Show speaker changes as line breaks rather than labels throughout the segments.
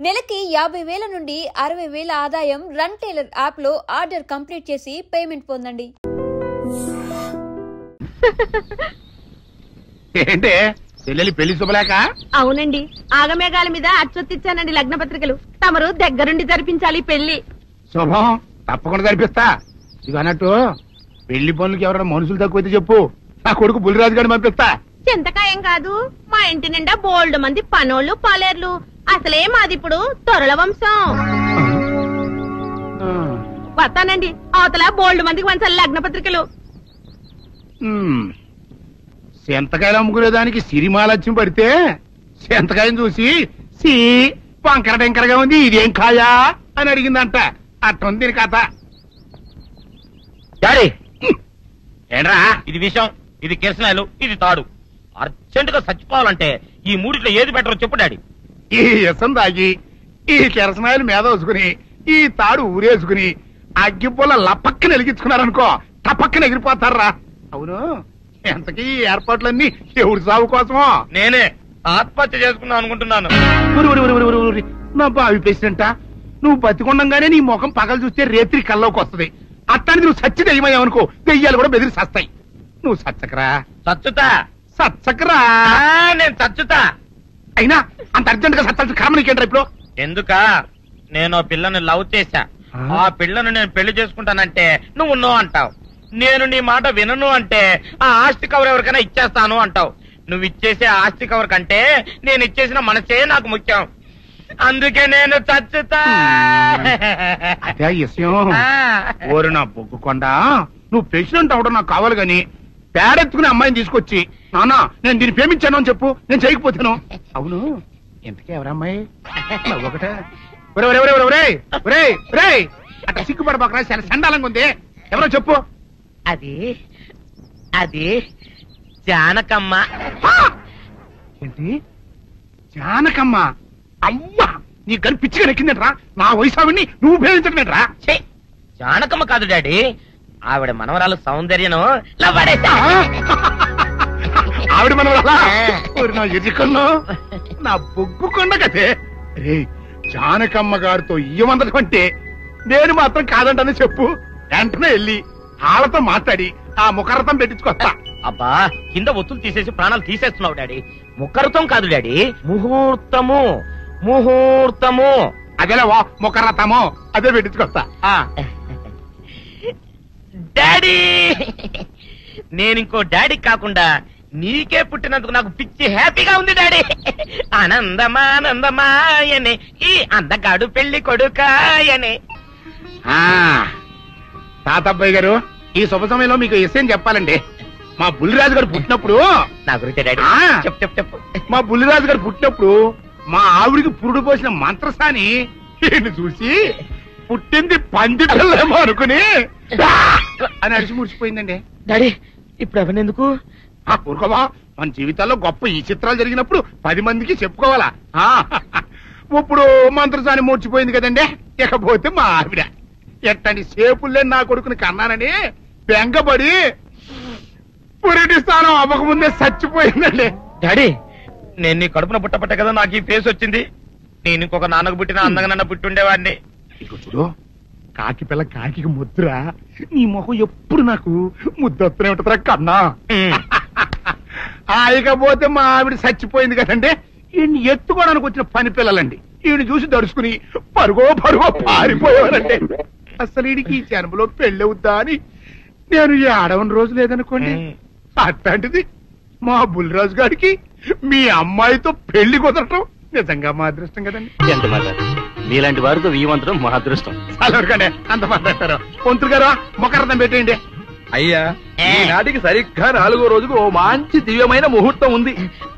నెలకి 50,000 నుండి 60,000 ఆదాయం రన్ టైలర్ యాప్ లో ఆర్డర్ కంప్లీట్ చేసి పేమెంట్ పొందండి.
ఏంటే చెల్లెలి పెళ్లి శుభలేక?
అవునండి, ఆగమేఘాల మీద అచ్చొత్తిచ్చానండి లగ్న పత్రికలు. తమరు దగ్గరుండి జరిపించాలి పెళ్లి.
శుభం, తప్పకుండా జరిపిస్తా. ఇక అన్నట్టు పెళ్లి పనులకి ఎవరైనా మనుషులు తక్కువైతే చెప్పు, నా కొడుకు బుల్లిరాజు గారిని పంపిస్తా.
చింతకాయం కాదు, మా ఇంటి నిండా బోల్డ్ మంది పనోళ్ళు పాలేర్లు. అసలే మాది ఇప్పుడు తొరల వంశం. వస్తానండి, అవతల బోల్డ్ మందికి వంచాలి లగ్న పత్రికలు.
సెంతకాయలు అమ్ముకునేదానికి సిరిమాలత్యం పడితే సెంతకాయని చూసి సి వంకర టెంకరగా ఉంది, ఇదేం కాయా అని అడిగిందంట. అట్టుంది దీని కథ.
డాడీ,
ఏంట్రా?
ఇది విషం, ఇది కిరసనాయలు, ఇది తాడు. అర్జెంట్ గా చచ్చిపోవాలంటే ఈ మూడిట్లో ఏది బెటర్ చెప్పు డాడీ.
ఈ ఇసం తాగి ఈ కిరసనాయలు మీద వేసుకుని ఈ తాడు ఊరేసుకుని అగ్గిపుల్ల లపక్కన వెలిగించుకున్నారనుకో, టపక్కన ఎగిరిపోతారా. అవును, ఎంతకీ ఈ ఏర్పాట్లన్నీ ఎవరి సాగు కోసమో?
నేనే ఆత్మహత్య చేసుకున్నాను అనుకుంటున్నాను.
నా బావి పేసినంట, నువ్వు బతికొండంగానే నీ ముఖం పగలు చూస్తే రేత్రి కల్లోకి వస్తుంది. అట్టానికి నువ్వు సచ్చి దెయ్యమయ్యావనుకో, దెయ్యాలు కూడా బెదిరి సస్తాయి. నువ్వు సచ్చకరా.
చచ్చుతా.
సచ్చకరా.
నేను చచ్చుతా.
అయినా అంత అర్జెంట్ గా సత్తాల్సిన కర్మ నీకేంట్రా ఇప్పుడు?
ఎందుక, నేను ఆ పిల్లని లవ్ చేశా. ఆ పిల్లను నేను పెళ్లి చేసుకుంటానంటే నువ్వు నో అంటావు. నేను నీ మాట వినను అంటే ఆ ఆస్తి కవర్ ఎవరికైనా ఇచ్చేస్తాను అంటావు. నువ్వు ఇచ్చేసే ఆస్తి కవర్ కంటే నేను ఇచ్చేసిన మనసే నాకు ముఖ్యం. అందుకే నేను చచ్చుతా.
అదే విషయం. ఓరు నా బొగ్గుకొండ, నువ్వు ప్రెసిడెంట్ అవడం నాకు కావాలి గాని పేడెత్తుకునే అమ్మాయిని తీసుకొచ్చి నానా నేను దీన్ని ప్రేమించాను అని చెప్పు, నేను చేయకపోతాను. అవును, ఎంతకే ఎవరమ్మాయి? ఒకటే అట్లా సిగ్గుపడబాకరా, చాలా సండాలంగా ఉంది. ఎవరో చెప్పు.
అది అది జానకమ్మ.
ఏంటి జానకమ్మ? అమ్మా, నీ గని పిచ్చిగా నెక్కిందంట్రా. నా వయసావిని నువ్వు ప్రేమించడమేట్రా?
జానకమ్మ కాదు డాడీ, ఆవిడ మనవరాలు సౌందర్యను
ఆవిడ మనవరాలా? నా ఎదుకల్లో నా బొగ్గుకొండ కదే. రే, జానకమ్మ గారితో ఇయ్యమందడం అంటే నేను మాత్రం కాదంటని చెప్పు. వెంటనే వెళ్ళి వాళ్ళతో మాట్లాడి ఆ ముఖరథం పెట్టించుకొస్తా.
అబ్బా, కింద ఒత్తులు తీసేసి ప్రాణాలు తీసేస్తున్నావు డాడీ. ముఖరథం కాదు డాడీ, ముహూర్తము. ముహూర్తము
అదేలా ముఖరథము, అదే పెట్టించుకొస్తా.
డాడీ, నేను ఇంకో డాడీ కాకుండా నీకే పుట్టినందుకు నాకు పిచ్చి హ్యాపీగా ఉంది డాడీ. ఆనందమానందమాయనే ఈ అందగాడు పెళ్లి కొడుకాయనే.
తాతబ్బాయి గారు, ఈ శుభ సమయంలో మీకు విషయం చెప్పాలండి. మా బుల్లిరాజు గారు పుట్టినప్పుడు
నా గురించి డాడీ చెప్పు.
మా బుల్లిరాజు గారు పుట్టినప్పుడు మా ఆవిడికి పురుడు పోసిన మంత్రసాని చూసి పుట్టింది పంది పిల్లేమో అనుకుని అని అడిచి ముడిచిపోయిందండి.
డాడీ, ఇప్పుడు ఎవరినెందుకు?
ఊరుకోవా, మన జీవితాల్లో గొప్ప ఈ చిత్రాలు జరిగినప్పుడు 10 మందికి చెప్పుకోవాలా. ఇప్పుడు మంత్రసాని మూర్చిపోయింది కదండి. ఇకపోతే మా ఆవిడ ఎట్టండి సేపుల్లే నా కొడుకుని కన్నానని బెంగపడి పురిటి స్థానం అవ్వకముందే చచ్చిపోయిందండి.
డాడీ, నేను నీ కడుపున పుట్టపట్ట కదా నాకు ఈ ఫేస్ వచ్చింది. నేను ఇంకొక నాన్నకు పుట్టిన అందంగా నన్ను పుట్టుండేవాడిని.
ఇక చూడు, కాకి పిల్ల కాకి ముద్దురా. నీ మొహం ఎప్పుడు నాకు ముద్దొత్తనే ఉంటుందిరా కన్నా. ఇకపోతే మా ఆవిడ చచ్చిపోయింది కదండి. ఈయన్ని ఎత్తుకోవడానికి వచ్చిన పని పిల్లలండి ఈయన చూసి దడుచుకుని పరుగో పారిపోయేవారండి. అసలు ఈడికి ఈ జన్మలో పెళ్ళవుద్దా అని నేను ఏడవని రోజు లేదనుకోండి. అట్లాంటిది మా బుల్లిరాజు గారికి మీ అమ్మాయితో పెళ్లి కుదరటం నిజంగా మా అదృష్టం కదండి.
ఎంత మాట, మీలాంటి వారితో వీయమంతరం మా అదృష్టం.
అలాగే అంత మాట్లాడతారు. పొంతులు గారు మొకరథం పెట్టేయండి.
అయ్యా, ఈనాటికి సరిగ్గా 4వ రోజుకు ఓ మంచి దివ్యమైన ముహూర్తం ఉంది.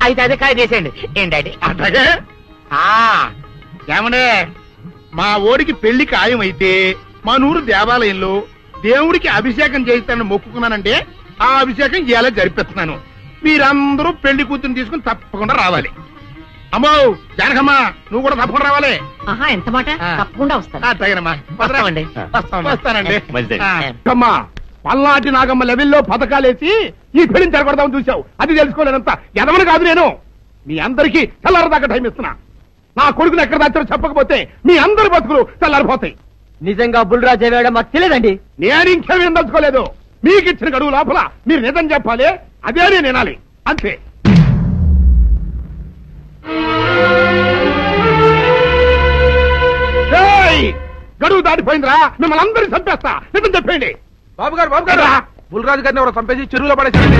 అయితే అదే కాయ చేసేయండి. ఏంటండి?
అట్లాగే ఏమనే, మా ఓడికి పెళ్లి ఖాయం అయితే మా నూరు దేవాలయంలో దేవుడికి అభిషేకం చేయిస్తానని మొక్కుకున్నానంటే ఆ అభిషేకం ఇలా జరిపిస్తున్నాను. మీరందరూ పెళ్లి కూతురు తీసుకుని తప్పకుండా రావాలి. అమ్మో జానకమ్మ, నువ్వు కూడా తప్పకుండా రావాలి.
ఎంత మాట, తప్పకుండా వస్తాను.
వస్తానండి. అమ్మా, పల్నాటి నాగమ్మ లెవెల్లో పథకాలేసి ఈ పెళ్లిని జరగొడదామని చూసావు. అది తెలుసుకోలేనంత ఎదవని కాదు నేను. మీ అందరికీ తెల్లారదాకా టైం ఇస్తున్నా. నా కొడుకుని ఎక్కడ దాచారో చెప్పకపోతే మీ అందరి బతుకులు తెల్లారిపోతాయి.
నిజంగా బుల్రాజు వేయడం మాకు తెలియదండి.
నేను ఇంకేమీ దలుచుకోలేదు. మీకు ఇచ్చిన గడువు లోపల మీరు నిజం చెప్పాలి, అదే నేను వినాలి, అంతే. గడువు దాటిపోయిందిరా, మిమ్మల్ని అందరినీ చంపేస్తా, నిజం చెప్పండి.
బాబు గారు బుల్రాజు గారిని ఎవరో చంపేసి చెరువులో పడేసారండి.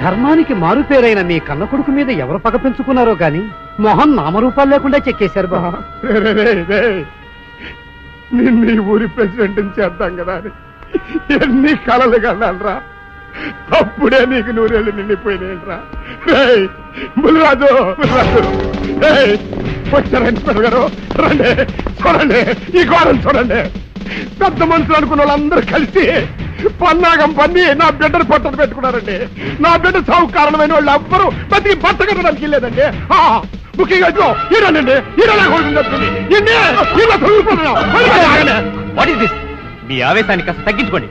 ధర్మానికి మారుపేరైన మీ కన్న కొడుకు మీద ఎవరు పగ పెంచుకున్నారో గాని మొహం నామరూపాలు లేకుండా చెక్కేశారు బాబా.
నిన్ను ఈ ఊరి ప్రెసిడెంట్ చేద్దాం కదా అని ఎన్ని కలలు కన్నారా. అప్పుడే నీకు నూరేళ్ళు నిండిపోయినాయిరా. బుల్రాజు వచ్చారా ఇన్స్పెక్టర్ గారు? రండి, చూడండి ఈ ఘోరం చూడండి. పెద్ద మనుషులు అనుకున్న వాళ్ళందరూ కలిసి పన్నాగం పన్ని నా బిడ్డను పట్టలు పెట్టుకున్నారండి. నా బిడ్డ సాగు కారణమైన వాళ్ళు ఎవ్వరూ బతికి బట్ట కట్టడానికి లేదండి. ముఖ్యంగా ఈడనండి, ఈడనే కొడుతుంది.
మీ ఆవేశాన్ని కాస్త తగ్గించుకోండి.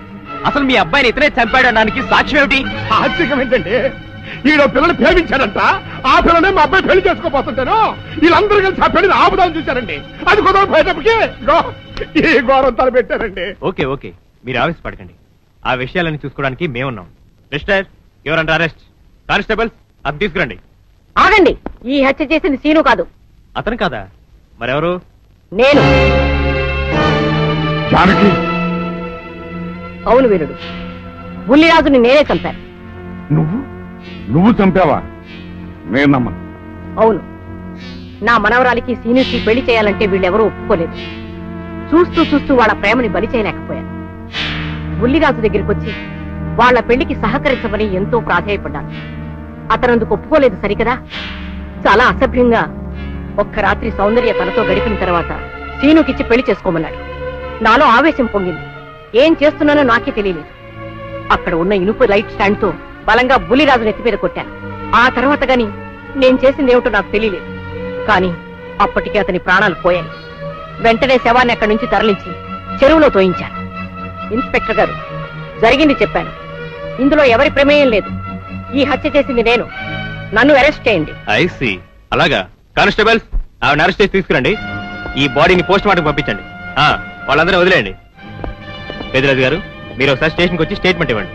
అసలు మీ అబ్బాయిని ఇతనే చంపాడడానికి సాక్ష్యం ఏమిటి?
ఆశ్చర్యం ఏంటండి, ఈడో పిల్లలు ప్రేమించాడంట. ఆ పిల్లనే మా అబ్బాయి పెళ్లి చేసుకోబోతుంటాను. వీళ్ళందరూ కలిసి ఆ పెళ్లిని ఆపుదాన్ని చూశారండి. అది కుదర పోయేటప్పటికి ఈ ఘోరం తలపెట్టారండి.
ఓకే ఓకే, మీరు ఆవేశపడకండి. ఆ విషయాలను చూసుకోవడానికి మేమున్నాం. Mister your under arrest. Constables అది తీసుకురండి.
ఆగండి, ఈ హత్య చేసింది సీను కాదు.
అతను కాదా? మరెవరు?
నేను.
జానకి,
అవును వీరుడు, బుల్లిరాజుని నేనే చంపాను.
నువ్వు చంపావా? నేను నమ్మను.
అవును, నా మనవరాలికి సీనుకి పెళ్లి చేయాలంటే వీళ్ళెవరూ ఒప్పుకోలేదు. చూస్తూ చూస్తూ వాళ్ళ ప్రేమని బలి చేయలేకపోయాను. బుల్లిరాజు దగ్గరికి వచ్చి వాళ్ళ పెళ్లికి సహకరించమని ఎంతో ప్రాధేయపడ్డాను. అతనందుకు ఒప్పుకోలేదు సరికదా. చాలా అసభ్యంగా ఒక్క రాత్రి సౌందర్య తనతో గడిపిన తర్వాత సీనుకిచ్చి పెళ్లి చేసుకోమన్నాడు. నాలో ఆవేశం పొంగింది. ఏం చేస్తున్నానో నాకే తెలియలేదు. అక్కడ ఉన్న ఇనుపు లైట్ స్టాండ్ తో బలంగా బుల్లిరాజు నెత్తి మీద కొట్టాను. ఆ తర్వాత గాని నేను చేసిందేమిటో నాకు తెలియలేదు. కానీ అప్పటికే అతని ప్రాణాలు పోయాయి. వెంటనే శవాన్ని అక్కడి నుంచి తరలించి చెరువులో తోయించాను. ఇన్స్పెక్టర్ గారు, జరిగింది చెప్పాను. ఇందులో ఎవరి ప్రమేయం లేదు. ఈ హత్య చేసింది నేను. నన్ను అరెస్ట్ చేయండి.
ఐసి అలాగా. కానిస్టేబుల్స్ ఆవిడ అరెస్ట్ చేసి తీసుకురండి. ఈ బాడీని పోస్ట్ మార్టం పంపించండి. వాళ్ళందరూ వదిలేయండి. పెద్దరాజు గారు, మీరు ఒకసారి స్టేషన్కి వచ్చి స్టేట్మెంట్ ఇవ్వండి.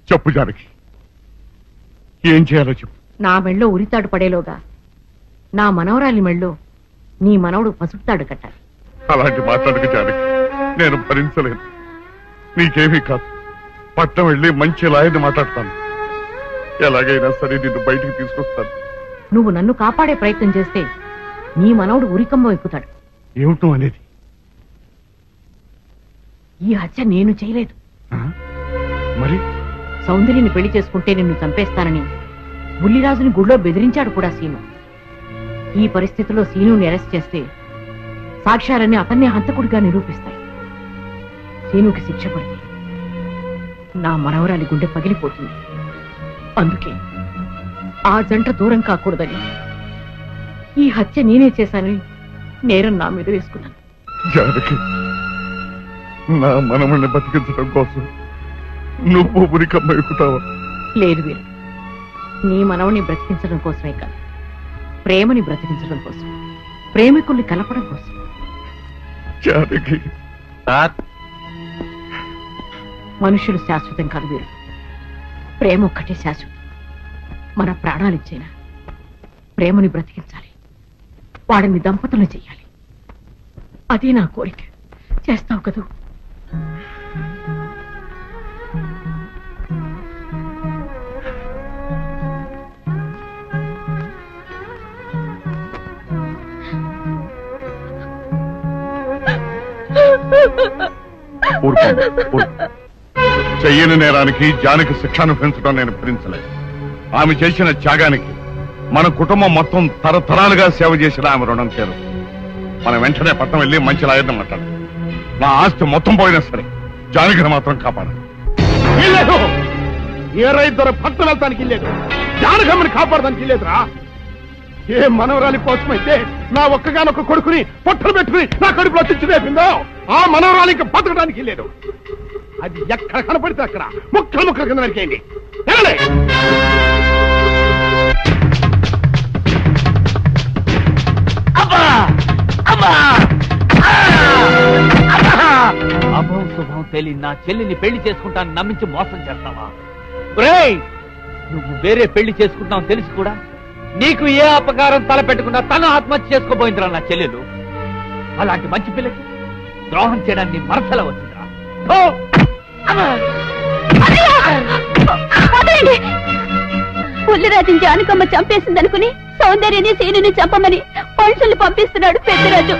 చెప్పు జానకి, ఏం చేయాలో చెప్పు.
నా మెళ్ళో ఉరితాడు పడేలోగా నా మనవరాలి మెళ్ళో నీ మనవడు పసుపుతాడు కట్టాలి.
అలాంటి మాట్లాడక జానకి, నేను భరించలేను. నీకేమీ కాదు, పట్నం వెళ్ళి మంచి లాయర్ని మాట్లాడతాను. ఎలాగైనా సరే నిన్ను బయటికి తీసుకొస్తాను.
నువ్వు నన్ను కాపాడే ప్రయత్నం చేస్తే నీ మనవడు ఉరికంబం ఎక్కుతాడు.
ఏమిటో అనేది?
ఈ హత్య నేను చేయలేదు.
మరి
సౌందర్యని పెళ్లి చేసుకుంటే నిన్ను చంపేస్తానని బుల్లిరాజుని గుళ్ళో బెదిరించాడు కూడా సీను. ఈ పరిస్థితిలో సీనుని అరెస్ట్ చేస్తే సాక్ష్యాలన్నీ అతన్నే హంతకుడిగా నిరూపిస్తాయి. సీనుకి శిక్ష పడితే నా మనవరాలి గుండె పగిలిపోతుంది. అందుకే ఆ జంట దూరం కాకూడదని ఈ హత్య నేనే చేశానని నేరం నా మీద వేసుకున్నాను.
జానకి, నా మనమని బతికించడం కోసం నువ్వు ఉరికమ్మ ఎక్కుతావా?
లేదు వీరు, నీ మనవని బ్రతికించడం కోసమే కాదు, ప్రేమని బ్రతికించడం కోసం, ప్రేమికుల్ని కలపడం కోసం.
జానకి,
మనుషులు శాశ్వతం కాదు వీరు, ప్రేమ ఒక్కటే శాశ్వతం. మన ప్రాణాలిచ్చైనా ప్రేమని బ్రతికించాలి, వాడిని దంపతులు చెయ్యాలి. అదే నా కోరిక. చేస్తావు కదూ?
చెయ్యని నేరానికి జానకి శిక్ష అనుభవించడం నేను భరించలేదు. ఆమె చేసిన త్యాగానికి మన కుటుంబం మొత్తం తరతరాలుగా సేవ చేసిన ఆమె రుణం చేరు. మనం వెంటనే పట్టణం వెళ్ళి మంచి లాయర్ని మాట్లాడు. నా ఆస్తి మొత్తం పోయినా సరే జానకిని మాత్రం కాపాడాలి. ఏ రైతు పట్టణం వెళ్తానికి లేదు, జానకమ్మని కాపాడడానికి లేదురా. ఏ మనవరాలి కోసమైతే నా ఒక్కగానొక్క కొడుకుని పొట్టలు పెట్టుకుని నా కడుపులో తెచ్చి వేపిందో ఆ మనవరాలి ఇంకా బతకడానికి లేదు. అది ఎక్కడ కనపడితే అక్కడ ముక్కలు ముక్కల కింద నరికేయండి.
అభం శుభం తెలియని నా చెల్లిని పెళ్లి చేసుకుంటాను నమ్మించి మోసం చేస్తావా? నువ్వు వేరే పెళ్లి చేసుకుంటావు తెలిసి కూడా నీకు ఏ అపకారం తలపెట్టకుండా తన ఆత్మహత్య చేసుకోబోయిందిరా నా చెల్లెలు. అలాంటి మంచి పిల్లకి ద్రోహం చేయడానికి మనసులో వచ్చిందిరా.
పుల్లిరాజుని జానకమ్మ చంపేసిందనుకుని సౌందర్యని సీనుని చంపమని మనుషుల్ని పంపిస్తున్నాడు పెద్దరాజు.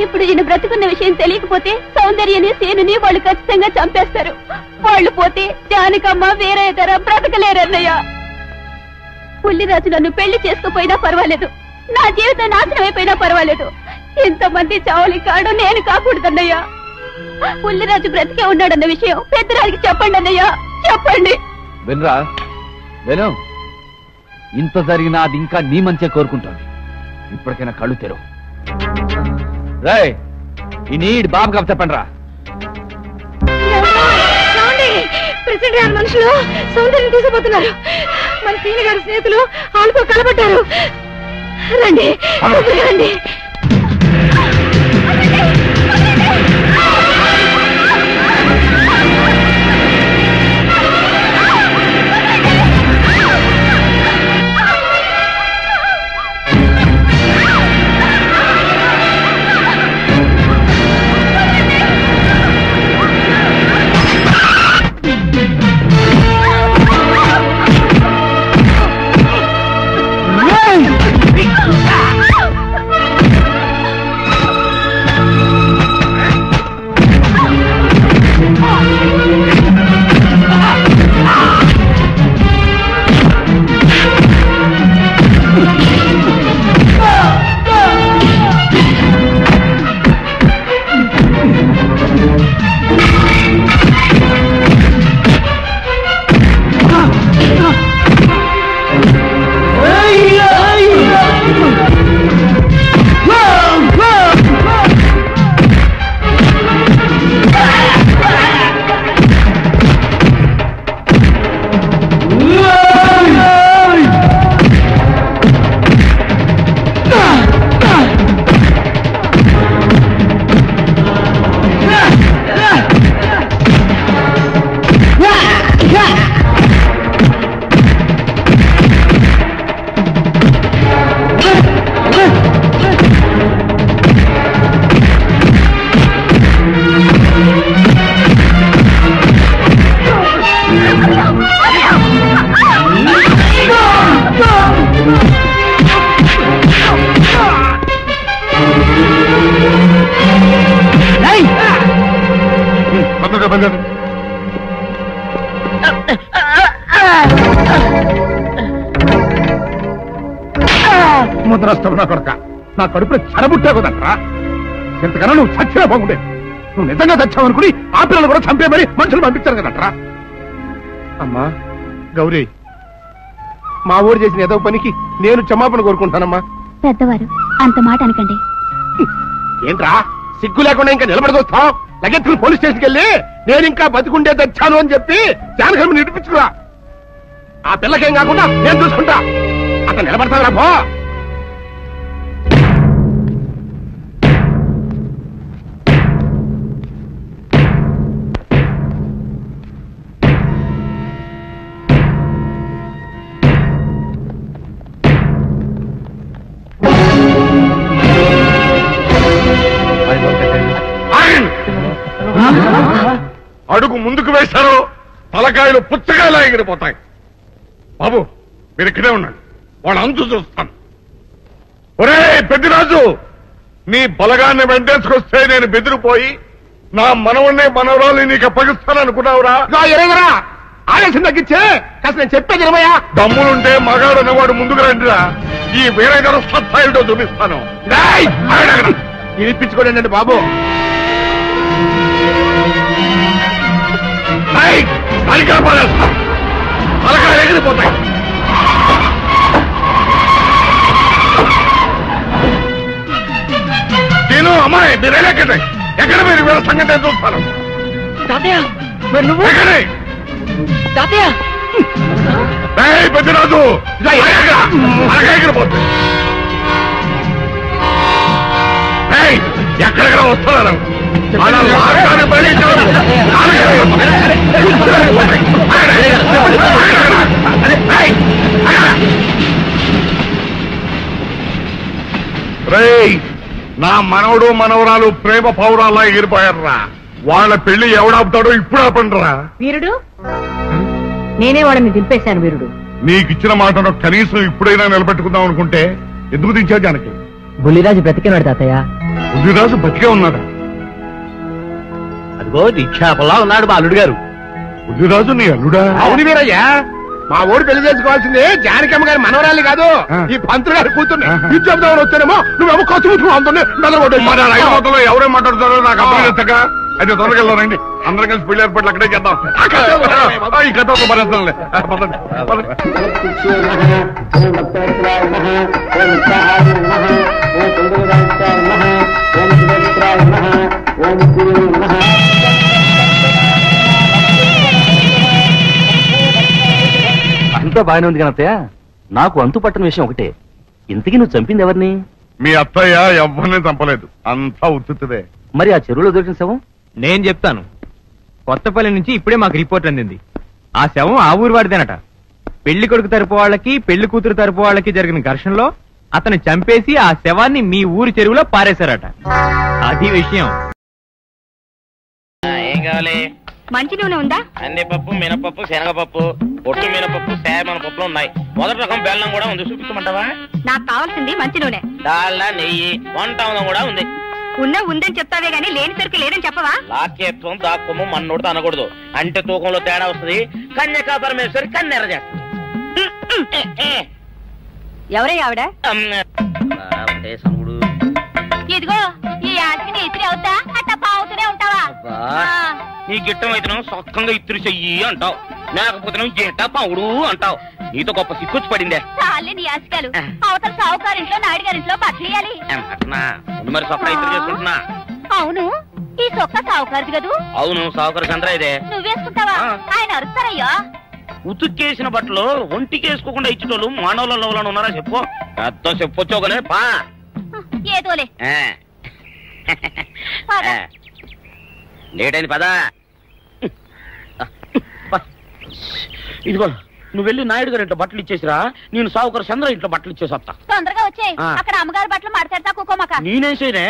ఇప్పుడు ఈయన బ్రతుకున్న విషయం తెలియకపోతే సౌందర్యని సీనుని వాళ్ళు ఖచ్చితంగా చంపేస్తారు. వాళ్ళు పోతే జానకమ్మ వేరే ధర బ్రతకలేరన్నయ్య. పుల్లిరాజు నన్ను పెళ్లి చేసుకుపోయినా పర్వాలేదు, నా జీవితం నాశనం అయిపోయినా పర్వాలేదు. ఇంతమంది చావలి కాడు నేను కాకూడదన్నయ్యా. పుల్లిరాజు బ్రతికే ఉన్నాడన్న విషయం పెద్దరాజుకి చెప్పండి అన్నయ్యా, చెప్పండి.
వినరా విను, ఇంత జరిగినా అది ఇంకా నీ మంచిగా కోరుకుంటోంది. ఇప్పటికైనా కళ్ళు తెరు. రాయ్ ఈ నీడ్ బాబు కప్ చెప్పండి రా.
ప్రెసిడెంట్ గారి మనుషులు సౌందర్యం తీసుకుపోతున్నారు. మన సీని గారి స్నేహితులు వాళ్ళతో కలబడ్డారు. రండి రండి.
ముద్రస్తావు నా కొడక, నా కడుపులో చెరబుట్టా కదట్రా. ఇంతకన్నా నువ్వు చచ్చినా బాగుండేది. నువ్వు నిజంగా చచ్చావనుకుని ఆ పిల్లలు కూడా చంపే మరి మనుషులు పంపించారు కదట్రా. అమ్మా గౌరీ, మా ఊరు చేసిన ఏదో పనికి నేను క్షమాపణ కోరుకుంటానమ్మా.
పెద్దవారు అంత మాట అనకండి.
ఏంట్రా సిగ్గు లేకుండా ఇంకా నిలబడదొస్తావు? లగెత్తులు పోలీస్ స్టేషన్కి వెళ్ళి నేను ఇంకా బతికుండే తెచ్చాను అని చెప్పి జానకమ్మని నిడిపించుకురా. ఆ పిల్లకేం కాకుండా నేను చూసుకుంటా. అతను నిలబడతాను రా పో. అడుగు ముందుకు వేశారో తలకాయలు పుచ్చకాయలా ఎగిరిపోతాయి. బాబు మీరు ఇక్కడే ఉండండి, వాళ్ళ అంతు చూస్తాను. ఒరే పెద్దిరాజు, నీ బలగాన్ని వెంటేసుకొస్తే నేను బెదిరిపోయి నా మనవన్నే మనవరాలు నీకు అప్పగిస్తాననుకున్నావురా? ఆవేశం తగ్గించే కాస్త నేను చెప్పేది నిలమయ్యా.
దమ్ములుంటే మగాడు అన్నవాడు ముందుకు రండిరా. ఈ వేరే గారు సత్తాయిటో చూపిస్తాను.
వినిపించుకోండి బాబు.
తలకాయలు ఎగిరిపోతాయి. నేను అమ్మాయి మీరు ఎక్కడే ఎక్కడ మీరు వీళ్ళ సంగతి చూస్తాను. పెద్దరాజు ఎగిరిపోతుంది. ఎక్కడెక్కడ వస్తున్నారు నా మనవడు మనవరాలు ప్రేమ పౌరాల్లా ఎగిరిపోయారా. వాళ్ళ పెళ్లి ఎవడాపుతాడో ఇప్పుడు ఆపండిరా.
వీరుడు నేనే వాళ్ళని దింపేశాను. వీరుడు
నీకిచ్చిన మాటను కనీసం ఇప్పుడైనా నిలబెట్టుకుందాం అనుకుంటే ఎందుకు దించావు జానకి?
బుల్లిరాజు బ్రతికినాడు తాతయ్య.
బుల్లిరాజు బతికే ఉన్నాడా?
అదిగో నిక్షేపంలా ఉన్నాడు మా అల్లుడు గారు.
బుల్లిరాజు నీ అల్లుడా?
అవును వీరయ్యా, మా ఓడి పెళ్లి చేసుకోవాల్సిందే జానకమ్మ గారి మనవరాలి కాదు, ఈ పంతులు గారి కూతుర్ని. ఇది చెప్దామని వస్తేనేమో నువ్వేమో ఖర్చు ముట్టుకుని అందులో
మొత్తంలో ఎవరేం మాట్లాడుతారో నాకు అర్థం చేస్తాక అయితే త్వరగా వెళ్దానండి. అందరం కలిసి పెళ్లి ఏర్పాట్లు అక్కడే చేద్దాం. ఈ కథ భరిస్తానులే.
అంతా బాగానే ఉంది కనత్తయ్య. నాకు అంతు పట్టని విషయం ఒకటే, ఇంతకీ నువ్వు చంపింది ఎవరిని?
మీ అత్తయ్య ఎవరిని చంపలేదు, అంతా ఉత్తుదే.
మరి ఆ చెరువులో దొరికిన శవం?
నేను చెప్తాను. కొత్తపల్లి నుంచి ఇప్పుడే మాకు రిపోర్ట్ అందింది. ఆ శవం ఆ ఊరు వాడిదేనట. పెళ్లి కొడుకు తరపు వాళ్ళకి పెళ్లి కూతురు తరపు వాళ్ళకి జరిగిన ఘర్షణలో అతను చంపేసి ఆ శవాన్ని మీ ఊరి చెరువులో పారేశారట. అది విషయం.
ఏం కావాలి?
మంచి నూనె ఉందా?
కందిపప్పు, మినపప్పు, శనగపప్పు, పొట్టు మినపప్పు, సేమన పప్పులు ఉన్నాయి. మొదటి రకం బెల్లం కూడా ఉంది, చూపించమంటావా?
నాకు కావాల్సింది మంచి నూనె.
డాల్డా, నెయ్యి, వంట కూడా ఉంది.
ఉందని చెప్తావే గానీ లేని సరికి లేదని చెప్పవా?
లాక్యత్వం దాక్కుము మన్నోడు అనకూడదు, అంటే తూకంలో తేడా వస్తుంది. కన్యకా పరమేశ్వరి కన్నెర చేస్తుంది.
ఎవరయ్య ఆవిడ?
సముడు
ఇదిగో ఈ ఆటకి నీ ఇస్త్రీ అవుతా అట్లా పావుతూనే ఉంటావా?
నీ గిట్టం అయితే సొక్కంగా ఇత్తురు చెయ్యి అంటావు, లేకపోతే గిట్ట పావుడు అంటావు. నీతో గొప్ప సిక్కుచ్చి పడిందే.
చాలే నీ ఆశకాలు. అవతల సావుకారింట్లో నాయుడు గారింట్లో బట్టలేయాలి.
మరి సొక్క ఇత్తురు చేసుకుంటున్నా.
అవును, ఈ సొక్క సావుకారిది కదూ?
అవును, సావుకారు చంద్ర ఇదే.
నువ్వేసుకుంటావా? ఆయన అరుస్తారయ్యా.
ఉతుక్కేసిన బట్టలు ఒంటికి వేసుకోకుండా ఇచ్చేటోళ్ళు మానవులలో ఉన్నారా చెప్పు? పెద్ద చెప్పొచ్చోగలే పా.
ఏదోలే
లేటైంది పదా. ఇదిగో నువ్వు వెళ్ళి నాయుడు గారి ఇంట్లో బట్టలు ఇచ్చేసిరా, నేను సావుకారు చంద్ర ఇంట్లో బట్టలు ఇచ్చేసి వస్తా.
తొందరగా వచ్చే. అక్కడ అమ్మగారి బట్టలు మాడతాడతా కుకోమక.
నేనేం చేయనే,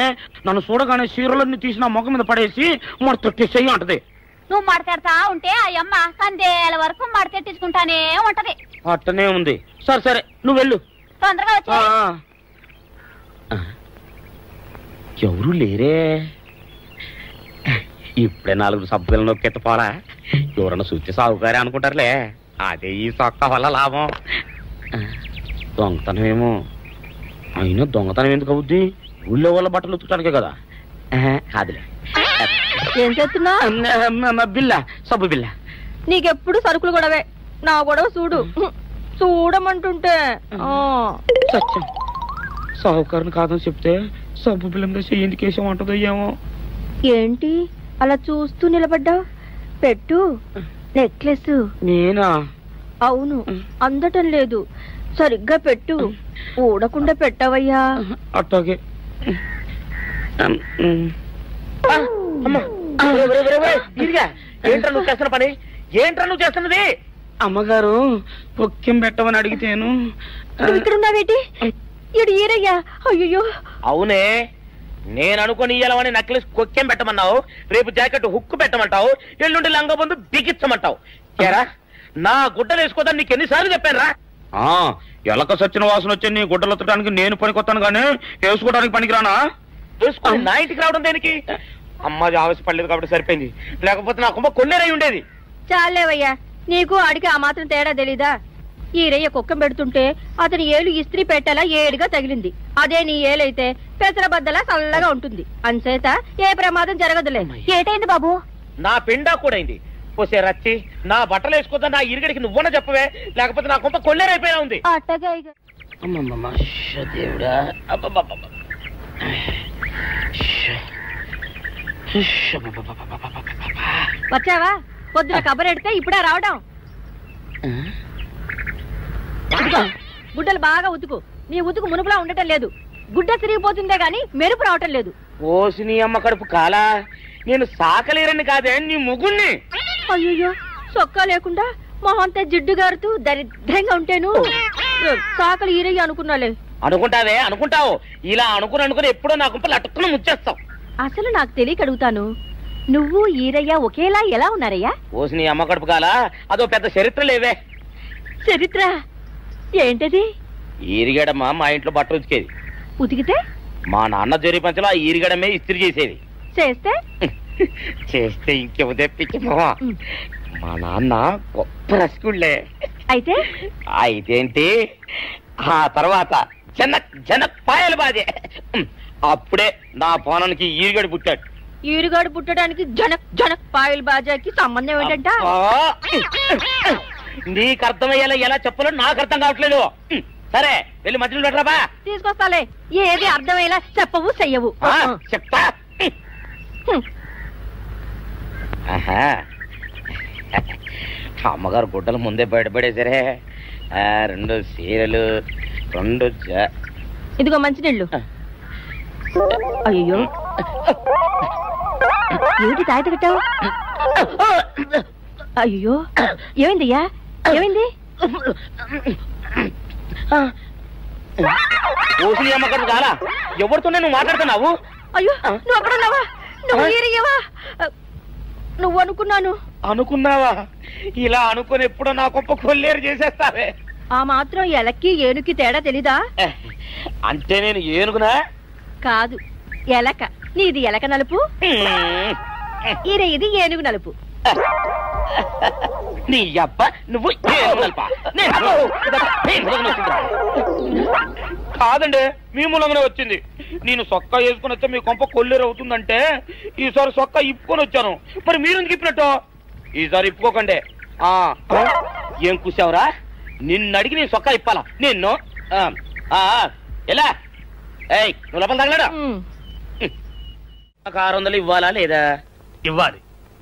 నన్ను చూడగానే చీరలన్నీ తీసి నా ముఖం మీద పడేసి మడతెట్టేసేయి అంటది.
నువ్వు మడతెడతా ఉంటే ఆ అమ్మ సందేల వరకు మడతెట్టించుకుంటానే ఉంటది.
అట్టనే ఉంది. సరే సరే నువ్వు వెళ్ళు.
తొందరగా వచ్చే.
ఎవరు లేరే, ఇప్పుడే 4 సభ్యులను నొక్కెత్తపోరా. ఎవరన్నా చూస్తే సాగుకారే అనుకుంటారులే. అదే ఈ సొక్క వల్ల లాభం. దొంగతనమేమో. అయినా దొంగతనం ఎందుకు అవుద్ది? ఊళ్ళో వాళ్ళ బట్టలు ఉతుకడానికే కదా. కాదులే.
ఏం చేస్తున్నా?
బిల్ల, సబ్బు బిల్ల.
నీకెప్పుడు సరుకులు గొడవే. నా గొడవ చూడు. చూడమంటుంటే
సత్యం, సాహుకారుని కాదని చెప్తే సబ్బు బిల్ల మీద ఎందుకు వేసామంటుందో ఏమో.
ఏంటి అలా చూస్తూ నిలబడ్డావు? పెట్టు. నెక్లెస్.
నేనా?
అవును, అందటం లేదు. సరిగ్గా పెట్టు. ఊడకుండా పెట్టవయ్యా.
అట్టాగే. ఏంట్రా నువ్వు చేస్తున్న పని? ఏంట్రా నువ్వు చేస్తున్నది? అమ్మగారు పొక్కెం పెట్టమని అడిగితేను.
ఇక్కడ ఉన్నావేటి? ఇడు ఈరయ్యా. అయ్యో.
అవునే, నేను అనుకుని ఇయ్యాలని నెక్లెస్ కొక్కెం పెట్టమన్నావు, రేపు జాకెట్ హుక్కు పెట్టమంటావు, ఎల్లుండి లంగబందు బిగించమంటావు. ఏరా, నా గుడ్డలు వేసుకోదని నీకు ఎన్నిసార్లు చెప్పానురా? ఎలక సచ్చిన వాసన వచ్చి నీ గుడ్డలు ఎత్తడానికి నేను పనికొత్తాను కానీ వేసుకోవడానికి పనికిరానా? వేసుకుని నా ఇంటికి రావడం దేనికి? అమ్మాది ఆవేశపడలేదు కాబట్టి సరిపోయింది, లేకపోతే నా కుమ్మ కొన్నేరై ఉండేది.
చాలేవయ్యా,
నీకు ఆడికి ఆ మాత్రం తేడా తెలీదా? ఈరయ్య కుక్కం పెడుతుంటే అతని ఏలు ఇస్త్రీ పెట్టేలా ఏడుగా తగిలింది. అదే నీ ఏలైతే పెసరబద్దలా చల్లగా ఉంటుంది. అంచేత ఏ ప్రమాదం జరగదులే.
ఏటైంది బాబు?
నా పిండా కూడా అయింది. పోసే రచ్చి నా బట్టలు వేసుకోద్దా, నా ఇరుగడికి నువ్వున చెప్పవే, లేకపోతే నా కొంత కొల్లేరైపోయినా ఉంది. దేవుడా,
వచ్చావా? పొద్దున కబరెడితే ఇప్పుడే రావడం. గుడ్డలు బాగా ఉతుకు. నీ ఉతుకు మునుపులా ఉండటం లేదు. గుడ్డ తిరిగిపోతుందే గాని మెరుపు రావటం లేదు.
ఓసి నీ అమ్మ కడుపు కాలా, నేను సాకలేరని కాదే నీ ముగుణ్ణి.
అయ్యో, సొక్కా లేకుండా మొహంతా జిడ్డు గారుతూ దరిద్రంగా ఉంటేను సాకలి ఈరయ్య అనుకున్నాలే.
అనుకుంటావే, అనుకుంటావు. ఇలా అనుకుని ఎప్పుడో నా గుంపలు అటుక్కుని ముచ్చేస్తావు.
అసలు నాకు తెలియక అడుగుతాను, నువ్వు ఈరయ్య ఒకేలా ఎలా ఉన్నారయ్యా?
ఓసి నీ అమ్మ కడుపు కాలా, అదో పెద్ద చరిత్ర లేవే.
చరిత్ర ఏంటది?
ఈరిగడమ్మ మా ఇంట్లో బట్టలు ఉతికేది.
ఉతికితే
మా నాన్న జరి పంచలో ఆ ఈరిగడమే ఇస్త్రీ చేసేది.
చేస్తే
చేస్తే ఇంకెవ తెప్పించమో. మా నాన్న గొప్ప రసికుళ్ళే.
అయితే
అయితేంటి, ఆ తర్వాత జనక్ పాయలు బాధే. అప్పుడే నా పోనానికి ఈరిగడు పుట్టాడు.
ఈరుగాడు పుట్టడానికి జనక్ పాయల్ బాజాకి సంబంధం ఏంటంట?
నీకు అర్థమయ్యేలా ఎలా చెప్పాలో నాకు అర్థం కావట్లేదు. సరే వెళ్ళి మధ్యలో పెట్టరాబా.
తీసుకొస్తాలే. ఏది అర్థమయ్యేలా చెప్పవు చెయ్యవు.
చెప్తా. అమ్మగారు గుడ్డలు ముందే బయటపడేసరే. 2 చీరలు, 2
ఇదిగో మంచినీళ్ళు. అయ్యో, ఏమిటి తాయిత కట్టావు? అయ్యో, ఏమైందయ్యా? ఏమైంది?
ఓసి అమ్మగారు కాలా, ఎవరితోనే నువ్వు మాట్లాడుతున్నావు?
అయ్యో, నువ్వు అక్కడున్నావా? నువ్వు ఈరయ్యవా? నువ్వు అనుకున్నావా? ఇలా అనుకుని ఎప్పుడో నా గొప్ప కొల్లేరు చేసేస్తావే. ఆ మాత్రం ఎలక్కి ఏనుకి తేడా తెలీదా?
అంటే నేను ఏనుగునా?
కాదు, ఎలక. నీది ఎలక నలుపు, ఈరయ్యది ఏనుగు నలుపు.
నీ అబ్బ నువ్వు కాదండి, మీ మూలంగానే వచ్చింది. నేను సొక్కా వేసుకుని వచ్చా మీ కొంప కొల్లేరు అవుతుందంటే ఈసారి సొక్కా ఇప్పుకొని వచ్చాను. మరి మీరు ఎందుకు ఇప్పినట్టు? ఈసారి ఇప్పుకోకండి. ఏం కూసావురా? నిన్ను అడిగి నేను సొక్కా ఇప్పాలా? నిన్ను ఎలా? ఏయ్, నువ్వు లోపల తగలడా? నాకు 600 ఇవ్వాలా లేదా?
ఇవ్వాలి.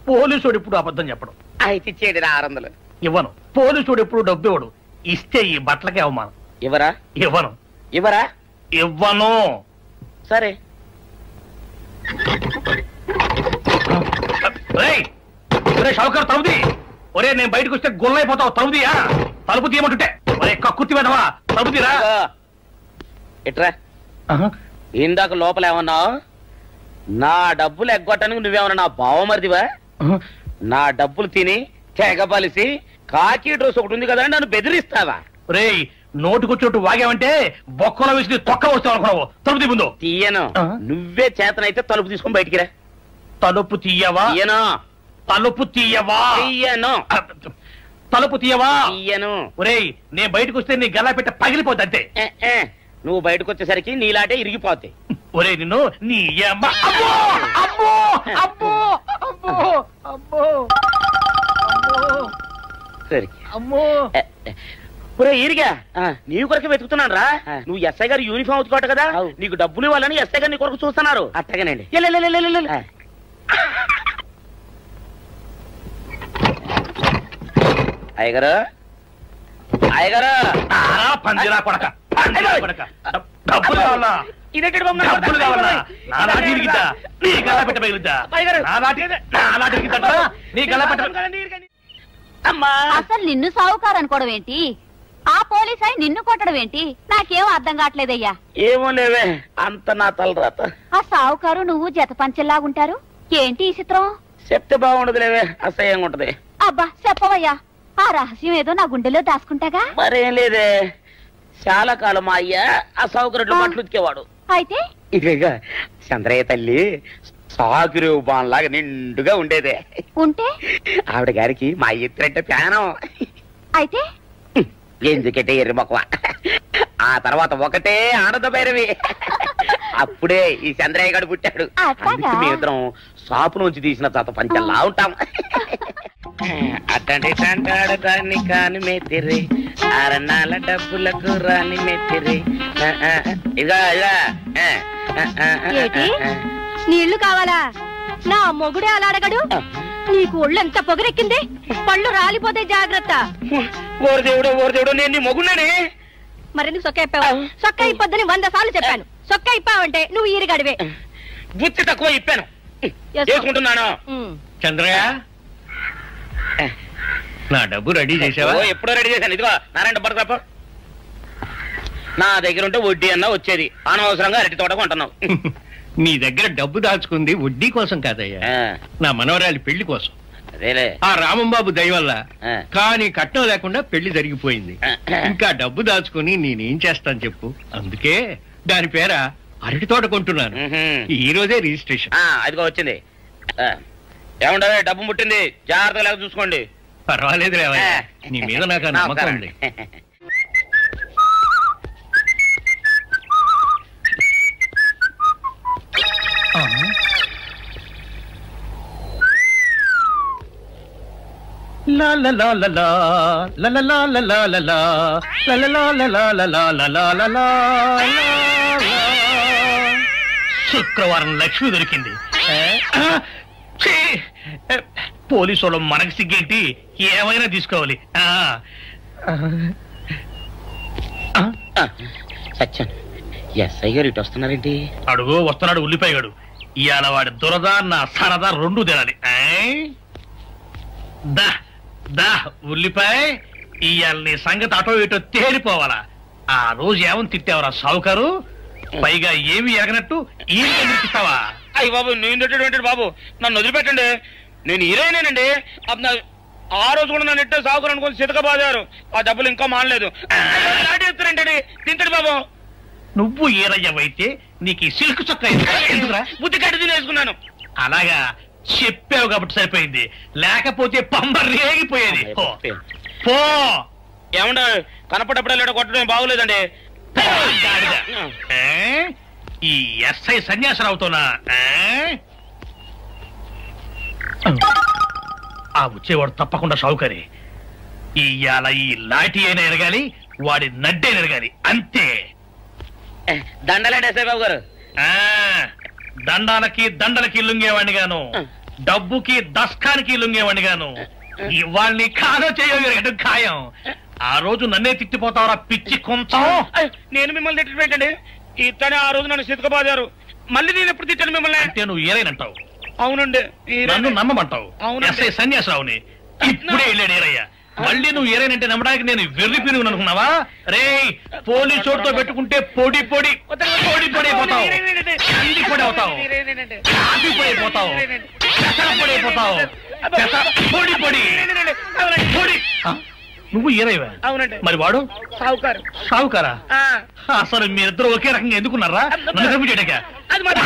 పోలీసుడు ఇప్పుడు అబద్ధం చెప్పడం.
అయితే ఇచ్చేది 600.
ఇవ్వను. పోలీసుడు ఎప్పుడు డబ్బు ఇవ్వడు. ఇస్తే ఈ బట్టలకే అవమానం.
ఇవ్వరా?
ఇవ్వను.
సరే.
షౌకర్ తలుపుది. ఒరే, నేను బయటకు వస్తే గొల్లైపోతావు. తలుపుదియా? తలుపు తీయమంటుంటే ఒరే కక్కుర్తి వెదవా, తలుపు తీరా.
ఇట్రా. ఇందాక లోపల ఏమన్నావు? నా డబ్బులు ఎగ్గొట్టడానికి నువ్వేమన్నా నా బావమరిదివా? నా డబ్బులు తిని తెగబలిసి కాకి డ్రెస్ ఒకటి ఉంది కదా నన్ను బెదిరిస్తావా?
రే, నోటుకొచ్చినట్టు వాగావంటే బొక్కలో వేసి తొక్క వస్తావు అనుకున్నావు. తలుపు తీ ముందు.
తీయను. నువ్వే చేతనైతే తలుపు తీసుకొని బయటికి రా.
తలుపు తీయవా?
తలుపు తీయవా? తీయను.
తలుపు తీయవా?
తీయను.
ఒరేయ్, నేను బయటకు వస్తే నీ గల్లా పెట్ట పగిలిపోద్ది అంతే.
నువ్వు బయటకు వచ్చేసరికి నీలాటే ఇరిగిపోతాయి.
ఒరే, నిన్ను నీ అమ్మ.
సరే ఒరే ఇరిగా, నీ కొరకు వెతుకుతున్నాను రా. నువ్వు ఎస్ఐ గారు యూనిఫామ్ అవుతుకోట కదా, నీకు డబ్బులు ఇవ్వాలని ఎస్ఐ గారు నీ కొరకు చూస్తున్నారు. అట్టగానండి. అయ్యగారు,
పందిరా కొడక, డబ్బులు కావాలా?
ఇదేంటి
డబ్బులు కావాలా? నా నాటి ఇరిగిద్దా? నీ గల్లా పెట్ట పగిలిద్దా? నీ గల్లా పెట్ట.
అసలు నిన్ను సావుకారు అనుకోవడం ఏంటి? ఆ పోలీస్ అయి నిన్ను కొట్టడం ఏంటి? నాకేం అర్థం కావట్లేదయ్యా.
ఏమో లేవే, అంత నా తలరాత.
ఆ సావుకారు నువ్వు జత పంచెల్లాగుంటారు. ఏంటి ఈ చిత్రం?
చెప్తే బాగుండదు లేవే, అసహ్యంగా ఉంటది.
అబ్బా చెప్పవయ్యా, ఆ రహస్యం ఏదో నా గుండెలో దాచుకుంటాగా.
మరేం లేదే, చాలా కాలం మా అయ్య ఆ సౌకర్యం బట్టలు ఉతికేవాడు.
అయితే
ఇదిగా చంద్రయ్య తల్లి సాగురేవు బాన్లాగా నిండుగా ఉండేదే.
ఉంటే
ఆవిడ గారికి మా ఇద్దరంటే ప్యానం.
అయితే
ఎందుకంటే ఎర్రి మొక్కవ. ఆ తర్వాత ఒకటే ఆనంద భైరవి. అప్పుడే ఈ చంద్రయ్య గారు పుట్టాడు. అందుకే మీ ఇద్దరం షాపు నుంచి తీసిన తర్వాత పంచల్లా ఉంటాం. అట్టండి తంటాడు దాన్ని కాని మెత్తిరి అరణాల డబ్బులకు రాని మెత్తిరి. ఇదా
నీళ్లు కావాలా? నా మొగుడే అలా అడగడు. నీకు ఒళ్ళు ఎంత పొగరెక్కింది, పళ్ళు రాలిపోతే జాగ్రత్త.
ఓరు దేవుడు నేను నీ మొగున్నానే.
మరెందుకు సొక్క ఇప్పావు? సొక్క ఇప్పొద్దని 100 సార్లు చెప్పాను. సొక్క ఇప్పావంటే నువ్వు ఈరిగడివే.
బుద్ధి తక్కువ ఇప్పాను, చేసుకుంటున్నాను.
చంద్రయ్య, నా డబ్బు రెడీ చేసావా?
ఎప్పుడో రెడీ చేశాను. ఇదిగో నారాయణ డబ్బు తప్ప నా దగ్గర ఉంటే వడ్డీ అన్నా వచ్చేది. అనవసరంగా అరటి తోట కొంటున్నావు.
నీ దగ్గర డబ్బు దాచుకుంది వడ్డీ కోసం కాదయ్యా, నా మనవరాలి పెళ్లి కోసం. ఆ రామంబాబు దయ వల్ల కానీ కట్నం లేకుండా పెళ్లి జరిగిపోయింది. ఇంకా డబ్బు దాచుకుని నేనేం చేస్తాను చెప్పు. అందుకే దాని పేర అరటి తోట కొంటున్నాను. ఈ రోజే రిజిస్ట్రేషన్.
అదిగో వచ్చింది. ఏముండవే, డబ్బు ముట్టింది, జాగ్రత్తగా చూసుకోండి.
పర్వాలేదు లేవయ్యా, నీ మీద నాకు నమ్మకం ఉంది. శుక్రవారం లక్ష్మి దొరికింది. పోలీసు వాళ్ళు మనకి సిగ్గేంటి, ఏమైనా తీసుకోవాలి.
సత్యం, ఎస్ఐ గారు ఇటు వస్తున్నారేంటి?
అడుగు వస్తున్నాడు ఉల్లిపాయగాడు. ఇవాళ వాడి దురద నా సరదా రెండు తినాలి. దా దా ఉల్లిపాయ, ఇవాళ నీ సంగతి అటో ఇటో తేలిపోవాలా. ఆ రోజు ఏమని తిట్టావరా సావుకారు? పైగా ఏమి ఎరగనట్టు ఈ నిర్పిస్తావా?
అయ్యి బాబు, నేను తిట్టేటువంటి బాబు, నన్ను వదిలిపెట్టండి. నేను హీరోయినేనండి. ఆ రోజు కూడా నన్ను ఇట్టే సాగుకుని అనుకుని సితకబాదారు. ఆ డబ్బులు ఇంకా మానలేదు. ఎత్తురంటే తింటాడు బాబు.
నువ్వు ఏరయ్యవైతే నీకు ఈ సిల్క్ చొక్కా
బుద్ధి కట్టి తినేసుకున్నాను.
అలాగా చెప్పావు కాబట్టి సరిపోయింది, లేకపోతే పంబ రేగిపోయేది. పో.
ఏమండ కనపడప్పుడే లేట కొట్టడం బాగోలేదండి.
ఈ ఎస్ఐ సన్యాసరావుతోనా? ఆ వచ్చేవాడు తప్పకుండా షావుకరి. ఇవాళ ఈ లాఠీ అయినా ఎరగాలి, వాడి నడ్డే ఎరగాలి, అంతే.
దండలేండి ఎస్ఐ బాబు గారు.
దండాలకి దండలకి లొంగేవాడిని గాను, డబ్బుకి దస్కానికి లొంగేవాడిని గాను. ఇవాళ్ళని కాదో చేయడం ఖాయం. ఆ రోజు నన్నే తిట్టిపోతావరా పిచ్చి కొంచెం.
నేను మిమ్మల్ని తిట్టండి. ఇతనే ఆ రోజు నన్ను సితకబాదారు. మళ్ళీ నేను ఎప్పుడు తిట్టాను మిమ్మల్ని?
అంటే నువ్వు ఏరైనంటావు.
అవునండి,
నన్ను నమ్మమంటావు. ఎస్ఐ సన్యాసరావుని ఇప్పుడే వెళ్ళాడు ఏరయ్య. మళ్ళీ నువ్వు ఏరైనంటే నమ్మడానికి నేను వెర్రి పినుగు అనుకున్నావా? రే, పోలీసు చోటుతో పెట్టుకుంటే పొడి పొడి పొడి పొడి అయిపోతావు, అంది పొడి అవుతావు, కాఫీ పొడి అయిపోతావు, పొడి అయిపోతావు, పొడి పొడి పొడి. నువ్వు ఏరైవా?
అవునండి.
మరి వాడు
సావుకారు.
సావుకారా? అసలు మీరిద్దరు ఒకే రకంగా ఎందుకున్నారా? నన్ను కన్ఫ్యూజ్ చేయడాక,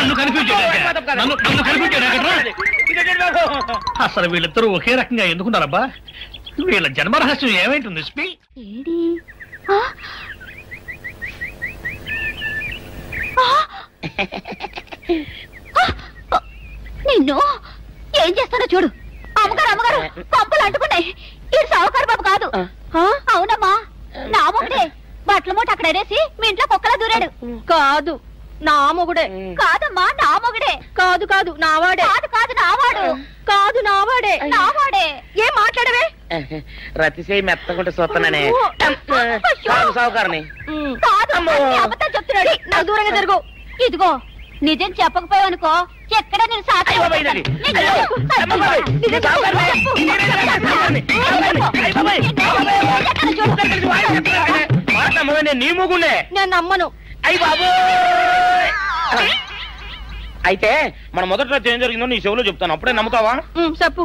నన్ను కన్ఫ్యూజ్ చేయడాక, నన్ను కన్ఫ్యూజ్ చేయడాక. అసలు వీళ్ళిద్దరూ ఒకే రకంగా ఎందుకున్నారబ్బా? వీళ్ళ జన్మరహస్యం ఏమైంటుంది?
నిన్ను ఏం చేస్తానో చూడు. అమ్మగారు అమ్మగారు, పంపలు అంటుకున్నాయి. ఇది సావుకారు బాబు కాదు. అవునమ్మా, నా మొగుడే. బట్టల మూట అక్కడ వేసి మీ ఇంట్లో కుక్కలా దూరాడు.
కాదు, నా మొగుడే.
కాదమ్మా, నా మొగుడే.
కాదు కాదు, నావాడే.
కాదు కాదు, నావాడు.
కాదు, నావాడే.
నావాడే.
ఏం మాట్లాడవే?
రతిసేయి మెత్తకుంటే చూస్తున్నానే సావుకారని.
కాదు, అబద్ధం చెప్తున్నాడు.
నా దూరంగా జరుగు.
ఇదిగో, నిజం చెప్పకపోయావనుకో ఎక్కడ నేను సాక్షి.
నీ మొగుండే.
నేను నమ్మను.
అయ్యి బాబు. అయితే మన మొదటి రోజు ఏం జరిగిందో నీ చెవులో చెప్తాను, అప్పుడే నమ్ముతావా?
చెప్పు.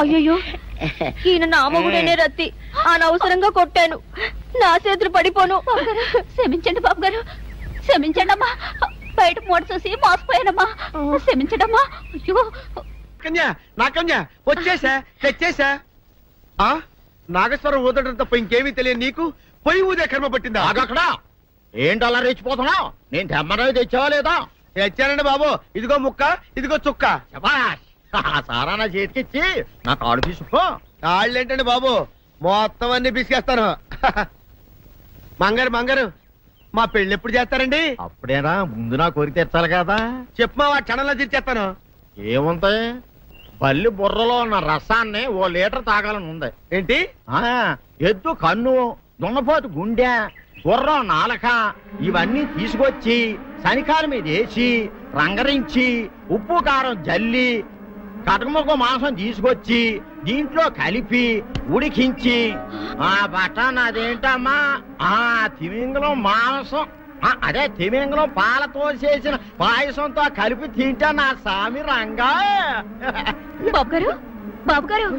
అయ్యో, ఈయన నా మొగుడేనే రత్తి. అనవసరంగా కొట్టాను. నా చేతులు పడిపోను.
క్షమించండి బాబు గారు, క్షమించండమ్మా, బయట మూట చూసి మోసపోయానమ్మా, క్షమించడమ్మా. అయ్యో
కన్యా, నా కన్యా వచ్చేసా, తెచ్చేసా. నాగేశ్వరం ఊదటం తప్ప ఇంకేమీ తెలియదు నీకు. పొయ్యి ఊదే కర్మ పట్టిందా?
అక్కడ ఏంటి అలా రెచ్చిపోతున్నావు? నేను తెమ్మనవి తెచ్చావా లేదా?
తెచ్చానండి బాబు. ఇదిగో ముక్క, ఇదిగో చుక్క.
సారా నా చేతికిచ్చి నా కాడు తీసుకో.
కాళ్ళేంటండి బాబు, మొత్తం అన్ని బిసికేస్తాను. మంగారు మంగారు, మా పెళ్ళి ఎప్పుడు చేస్తారండి?
అప్పుడేనా, ముందు నా కోరిక తెచ్చాలి కదా.
చెప్పమా, క్షణంలో తీర్చేస్తాను.
ఏముంటాయి, బల్లి బుర్రలో ఉన్న రసాన్ని 1 లీటర్ తాగాలని ఉంది.
ఏంటి?
ఎద్దు కన్ను, దున్నపోతు గుండె, గుర్రం నాలక ఇవన్నీ తీసుకొచ్చి శనికాల మీద వేసి రంగరించి ఉప్పు కారం జల్లి కటకముక్క మాంసం తీసుకొచ్చి దీంట్లో కలిపి ఉడికించి బటన్ అదేంటమ్మా తిమింగలం మాంసం, అదే తిమింగలం పాలతో చేసిన పాయసంతో కలిపి తింటా నా సామి రంగా.
బాబు గారు,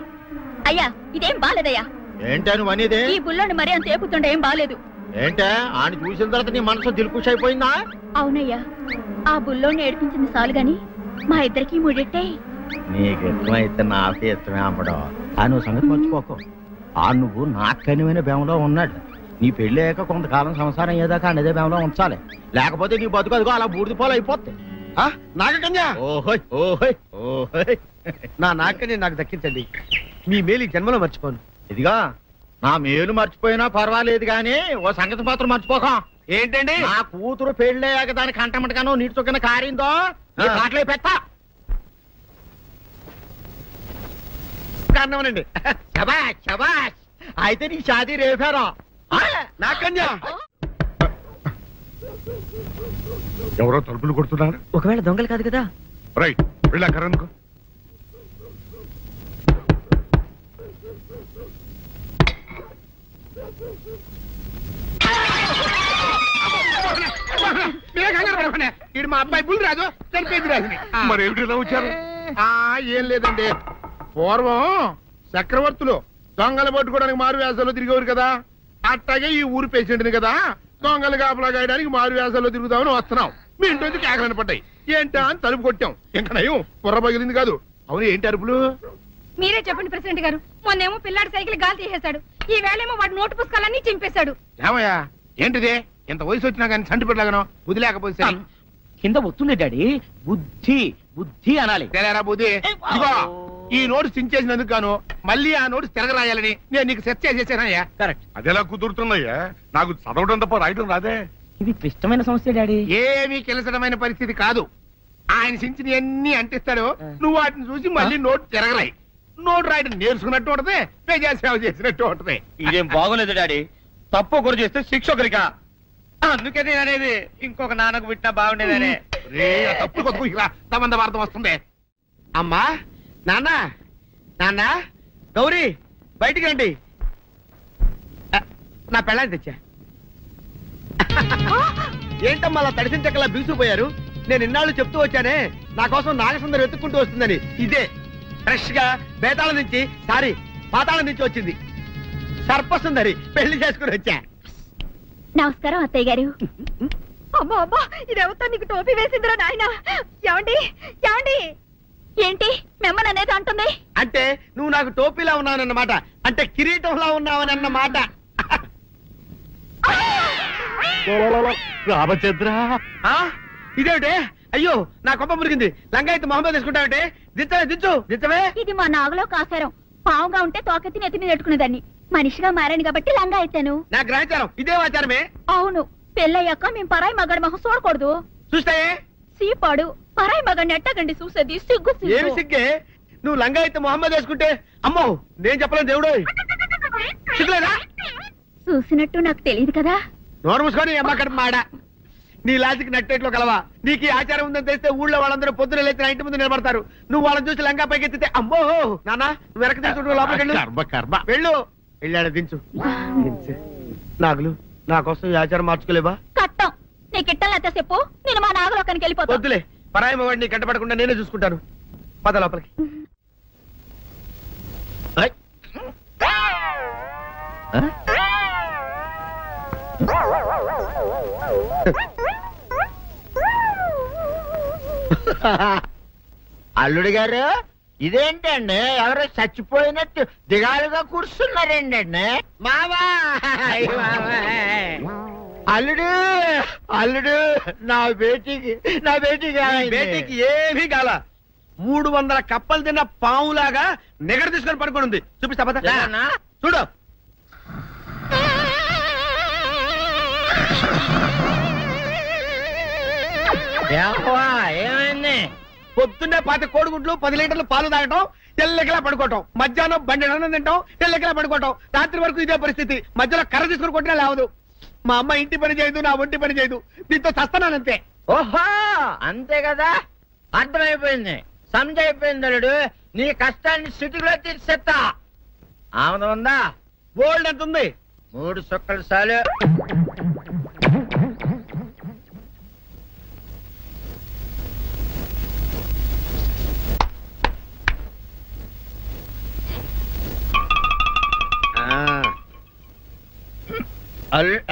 అయ్యా ఇదేం బాలేదయ్యా.
ఏంటా నువ్వు అనేది?
ఈ బుల్లోని మరీ అంత ఏపుతుండే ఏం బాలేదు.
ఏంటే ఆయన చూసిన తర్వాత నీ మనసు దిల్కుష్ అయిపోయిందా?
అవునయ్యా, ఆ బుల్లోని ఏడిపించింది చాలు గాని మా ఇద్దరికి ముడిట్టే.
నీకు ఇష్టమైతే నాకే ఇష్టమే అమ్మడం. ఆ నువ్వు సంగతి మర్చిపోకు. ఆ నువ్వు నాకనివైన బేమలో ఉన్నాడు. నీ పెళ్లి అయ్యాక కొంతకాలం సంసారం ఏదాకా అదే బేమలో ఉంచాలి, లేకపోతే నీ బతుకు అదిగో అలా బూడిద పోలు అయిపోతాయి.
నాగకన్యా,
ఓహోయ్ ఓహోయ్ ఓహోయ్,
నా నాగకన్య నాకు దక్కించండి. మీ మేలు జన్మలో మర్చిపోను.
ఇదిగా నా మేలు మర్చిపోయినా పర్వాలేదు గాని ఓ సంగతి మాత్రం మర్చిపోకం.
ఏంటండి?
నా కూతురు పెళ్ళయ్యాక దానికి కంటమటగానో నీటి చొక్కన కారిందో కాట్లే పెట్టా
కారణమనండి.
శబాష్ శబాష్, అయితే నీ షాదీ రేపారా?
నాకన్యా,
ఎవరో తలుపులు కొడుతున్నారు.
ఒకవేళ దొంగలు కాదు కదా?
రైట్, వెళ్ళాకరనుకో.
ఇడు మా అబ్బాయి బుల్ రాజు, చనిపోయింది రాజుని.
మరి ఏమిటి ఇలా వచ్చారు?
ఏం లేదండి, పూర్వం చక్రవర్తులు దొంగలు పట్టుకోవడానికి మారు వేసాల్లో తిరిగేవారు కదా, అట్టాగే ఈ ఊరు పేషెంట్ని కదా దొంగలు కాపలా గాయడానికి మారు వేసాల్లో తిరుగుదామని వస్తున్నాం. మీ ఇంటి కేకలని పడ్డాయి. ఏంటా అని తలుపు కొట్టాం. ఇంకా నయం బుర్ర పగిలింది కాదు. అవును, ఏంటి అరుపులు?
మీరే చెప్పండి ప్రెసిడెంట్ గారు. మొన్నేమో పిల్లాడి సైకిల్ గాలి తీసేశాడు, ఈ వేళేమో వాడి నోటు పుస్తకాలన్నీ చింపేశాడు.
ఏమయ్యా, ఏంటిదే? ఇంత వయసు వచ్చినా కానీ సంటి పెట్టలాగనో బుద్ధి లేకపోతే
కింద వస్తుంది డాడీ. బుద్ధి బుద్ధి అనాలి.
తెలేరా బుద్ధి? ఇదిగో, ఈ నోట్స్ చించేసినందుకు గాను మళ్ళీ ఆ నోట్స్ తిరగరాయాలని నేను నీకు సెట్ చేసేసానయ్యా.
కరెక్ట్.
అదెలా కుదురుతున్నాయ్యా? నాకు చదవడం తప్ప రాయటం రాదే.
ఇది క్లిష్టమైన సమస్య డాడీ.
ఏమీ కిలసడమైన పరిస్థితి కాదు. ఆయన చించిన ఎన్ని అంటిస్తాడు, నువ్వు వాటిని చూసి మళ్ళీ నోట్ తిరగరాయి. నోటు రాయడం నేర్చుకున్నట్టు ఉంటది, ప్రజాసేవ చేసినట్టు ఉంటది.
ఇదేం బాగోలేదు డాడీ. తప్పు ఒకరు చేస్తే శిక్ష ఒకరికా? అందుకే నేను అనేది ఇంకొక నాన్నకు పుట్టినా బాగుండేదనే.
తప్పు కొద్దు ఇలా సంబంధ వార్త వస్తుంది.
అమ్మా, నాన్న, నాన్న, గౌరీ బయటికి రండి. నా పెళ్ళాన్ని తెచ్చా. ఏంటమ్మా అలా తడిసిన చెక్కలా బిగుసిపోయారు? నేను ఇన్నాళ్ళు చెప్తూ వచ్చానే నా కోసం నాగసుందరం వెతుక్కుంటూ వస్తుందని. ఇదే ఫ్రెష్ గా బేతాళం నుంచి, సారీ పాతాళం నుంచి వచ్చింది సర్పసుందరి. పెళ్లి చేసుకుని వచ్చా.
నమస్కారం అత్తయ్య గారు.
అమ్మా అమ్మా, ఇదేవతో నీకు టోపీ వేసిందిరా నాయన. ఏమండి ఏమండి?
ఏంటి మిమ్మల్ని అనేది అంటుంది?
అంటే నువ్వు నాకు టోపీలా ఉన్నావనన్నమాట, అంటే కిరీటంలా ఉన్నావని అన్నమాట.
రామచంద్ర,
ఇదేమిటే? అయ్యో, నా కొప్ప మురిగింది. లంగా అయితే మొహమ్మద్ తీసుకుంటావంటే? దించవే, దించు, దించవే.
ఇది మా నాగలో కాసారం. పావుగా ఉంటే తోకెత్తి నెత్తి మీద పెట్టుకునేదాన్ని. మనిషిగా మారాను కాబట్టి లంగా అయితాను.
నా గ్రహచారం ఇదే ఆచారమే.
అవును, పెళ్ళయ్యాక మేము పరాయి మగాడి మొహం చూడకూడదు.
చూస్తాయే
సీపాడు పరాయి మగాడిని ఎట్టగండి చూసేది. సిగ్గు
ఏమి సిగ్గే? నువ్వు లంగా అయితే మొహమ్మద్ వేసుకుంటే అమ్మో నేను చెప్పలేను దేవుడు. సిగ్గులేదా?
చూసినట్టు నాకు తెలియదు కదా.
నోరు మూసుకొని అమ్మక్కడ మాడ. నీ లాజిక్ నట్టేట్లో కలవా? నీకు ఈ ఆచారం ఉందని తెలిస్తే ఊళ్ళో వాళ్ళందరూ పొద్దున లేచి నా ఇంటి ముందు నిలబడతారు. నువ్వు వాళ్ళని చూసి లంగా పైకి ఎత్తితే అమ్మో నాన్న నువ్వు వెనక తీసుకుంటూ లోపలికి వెళ్ళు. వెళ్ళాడు, దించు. నాగులు, నా కోసం ఈ ఆచారం మార్చుకోలేవా?
కట్టం నీకు ఇట్టలేతే చెప్పు, నేను మా నాగలోకానికి వెళ్ళిపోతా.
వద్దులే, పరాయి వాడిని కంటపడకుండా నేనే చూసుకుంటాను. పద లోపలికి. అల్లుడు గారు ఇదేంటండి ఎవరో చచ్చిపోయినట్టు దిగాలుగా కూర్చున్నారేంటండి మావా అల్లుడు అల్లుడు నా బేటీకి ఏమీ కాల 300 కప్పలు తిన్న పావులాగా నిగడ తీసుకొని పడుకొని ఉంది. చూపిస్తా పద చూడు. ఏమైంది? పొద్దున్నే 10 కోడిగుడ్లు 10 లీటర్లు పాలు తాగటం, తెల్లకిలా పడుకోవటం, మధ్యాహ్నం బండి అన్నం తింటాం, తెల్లకిలా పడుకోవటం, రాత్రి వరకు ఇదే పరిస్థితి. మధ్యలో కర్ర తీసుకుని కొట్టినా లేవదు. మా అమ్మ ఇంటి పని చేయదు, నా ఒంటి పని చేయదు. దీంతో చస్తానంతే. ఓహో అంతే కదా, అర్థమైపోయింది, సమజైపోయింది. అల్లుడు నీ కష్టాన్ని సిటీలో తీర్చేస్తా. ఆమె ఉందా? గోల్డ్ ఎంత ఉంది? 3 సుక్కలు చాలు.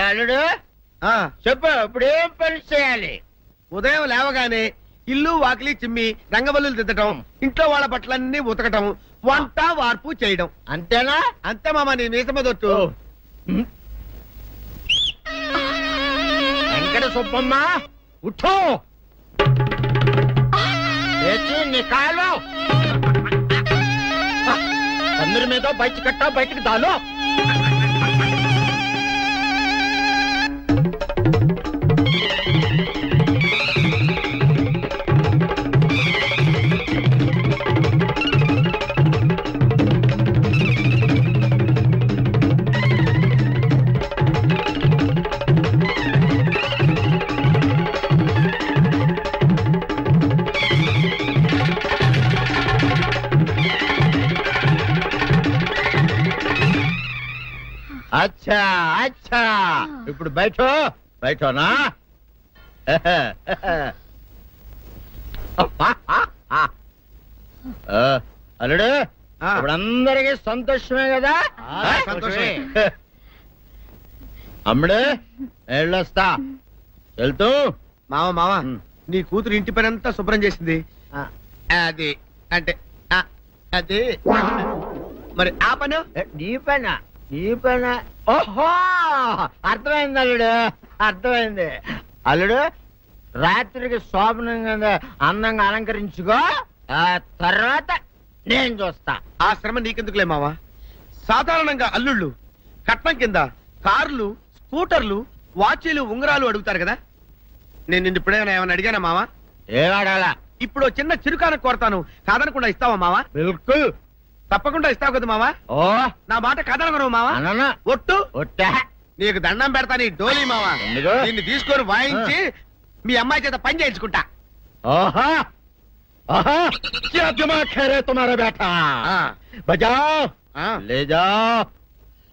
అల్లుడు చెప్పు, ఇప్పుడు ఏం పని చేయాలి? ఉదయం లేవగానే ఇల్లు వాకిలి చిమ్మి రంగవల్లులు దిద్దటం, ఇంట్లో వాళ్ళ బట్టలన్నీ ఉతకటం, వంట వార్పు చేయడం. అంతేనా? అంతే మామ, నీ మీసమదొట్టు. వెంకట సుబ్బమ్మ ఉఠో, నీ కాలు అందరి మీద బయట కట్టా, బయటకు దాలో. అచ్చా అచ్చా, ఇప్పుడు బయటనా? అల్లుడు ఇప్పుడు అందరికీ సంతోషమే కదా? సంతోషమే. అమ్ముడు వెళ్ళొస్తా. వెళ్తూ మావ నీ కూతురు ఇంటి పని అంతా శుభ్రం చేసింది. అది అంటే అది మరి ఆ పని నీ పని. ఓహో అర్థమైంది అల్లుడు, అర్థమైంది. అల్లుడు రాత్రికి శోభనంగా అందంగా అలంకరించుకో, ఆ తర్వాత నేను చూస్తా. ఆ శ్రమ నీకెందుకులే మావా. సాధారణంగా అల్లుళ్ళు కట్నం కింద కార్లు, స్కూటర్లు, వాచీలు, ఉంగరాలు అడుగుతారు కదా. నేను నిన్ను ఇప్పుడేమైనా ఏమైనా అడిగానా మావా? ఏవాడాలా? ఇప్పుడు చిన్న చిరుకాన కోరతాను, కాదనకుండా ఇస్తావా మావా? బిల్కుల్ తప్పకుండా ఇస్తావు కదా మావా. ఓ నా మాట కాదనగను మావా. ఒట్టు నీకు దండం పెడతా నీ డోలీ మావా. దీన్ని తీసుకొని వాయించి మీ అమ్మాయి చేత పని చేయించుకుంటా. ఓహా తుమారా బేటా బజాओ ले जाओ,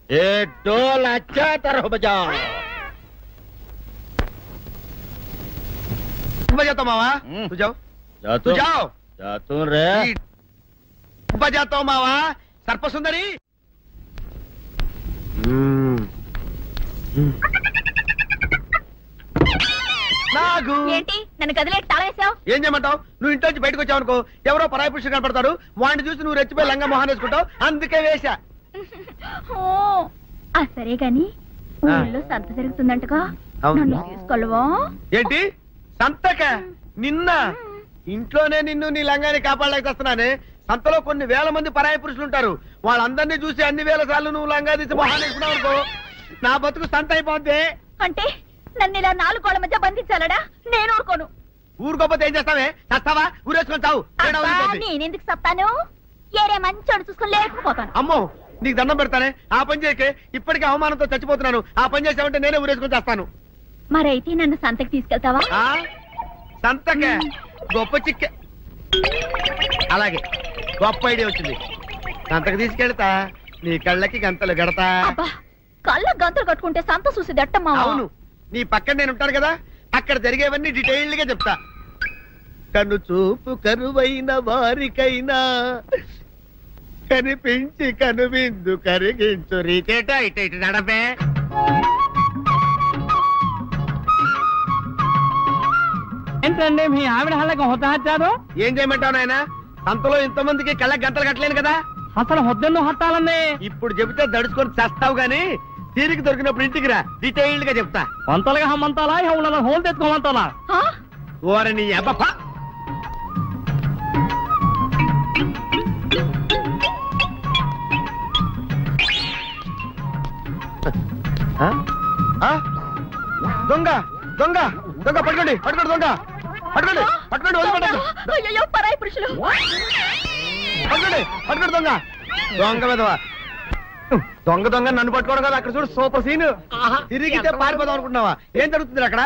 ये डोल अच्छा तरह बजाओ. बजाता मावा, तू जाओ तू जाओ. जातू रे बजाता मावा. सर्पसुंदरी
ఏంటి నన్ను గదిలో తాళేసావు?
ఏం చేయమంటావు? నువ్వు ఇంట్లో నుంచి బయటకు వచ్చావు అనుకో, ఎవరో పరాయి పురుషులు కనపడతారు, వాడిని చూసి నువ్వు రెచ్చిపోయి లంగా మొహాన్ని వేసుకుంటావు, అందుకే వేశా.
సరే గాని ఊళ్ళో సంత జరుగుతుందంటగా, నన్ను తీసుకెళ్ళవా?
ఏంటి సంతక? నిన్న ఇంట్లోనే నిన్ను నీ లంగాన్ని కాపాడలేకొస్తున్నానే. సంతలో కొన్ని వేల మంది పరాయి పురుషులు ఉంటారు, వాళ్ళందరినీ చూసి అన్ని వేల సార్లు నువ్వు లంగా తీసి మొహాన్ని వేసుకున్నావు అనుకో, నా బతుకు సంత అయిపోద్ది.
అంటే నన్ను ఇలా 4 గోళ్ల మధ్య బంధించాలడా? నేను ఊరుకోను.
ఊరుకోపోతే ఏం చేస్తావే? చస్తావా? ఊరేసుకొని చావు.
నేనెందుకు చెప్తాను? ఏరే మంచోడు చూసుకొని లేకపోతాను.
అమ్మో నీకు దండం పెడతానే, ఆ పని చేయకే. ఇప్పటికే అవమానంతో చచ్చిపోతున్నాను, ఆ పని చేసావంటే నేనే ఊరేసుకొని చేస్తాను.
మరైతే నన్ను సంతకి తీసుకెళ్తావా?
సంతకే? గొప్ప చిక్కే. అలాగే గొప్ప ఐడియా వచ్చింది. సంతకు తీసుకెళ్తా, నీ కళ్ళకి గంతలు గడతా.
కళ్ళ గంతలు కట్టుకుంటే సంత చూసి దట్టమ్మా.
అవును, నీ పక్కన నేను ఉంటాను కదా, అక్కడ జరిగేవన్నీ డీటెయిల్ గా చెప్తా. కను చూపు కరువైన వారికైనా కనిపించి కనువిందు కరిగించు రీచేట. ఇట ఇటు నడపే.
ఏంటండి మీ ఆవిడ హల్లకి హొత్తహచ్చారు?
ఏం చేయమంటావు నాయన? సంతలో ఇంతమందికి కళ్ళకి గంటలు కట్టలేను కదా.
అసలు హొద్దెన్ను హత్తాలండి.
ఇప్పుడు చెబితే దడుచుకొని చేస్తావు గాని తీరికి దొరికినప్పుడు ఇంటికి రా, డీటెయిల్డ్ గా చెప్తా.
వంతలుగా హమ్మంతాలా ఇవ్వ హోల్ తెచ్చుకోమంటాలా?
ఓరి నీ అబ్బ. దొంగ దొంగ దొంగ పట్టుకోండి పట్టుకోండి దొంగ పట్టుకోండి పట్టుకోండి వదిలిపెట్టండి.
అయ్యో పరాయి పురుషులు.
పట్టుకోండి పట్టుకోండి దొంగ దొంగ విధవా. దొంగ దొంగ నన్ను పట్టుకోవడం కదా. అక్కడ చూడు సూపర్ సీన్. తిరిగితే పారిపోదాం అనుకుంటున్నావా? ఏం జరుగుతుంది అక్కడ?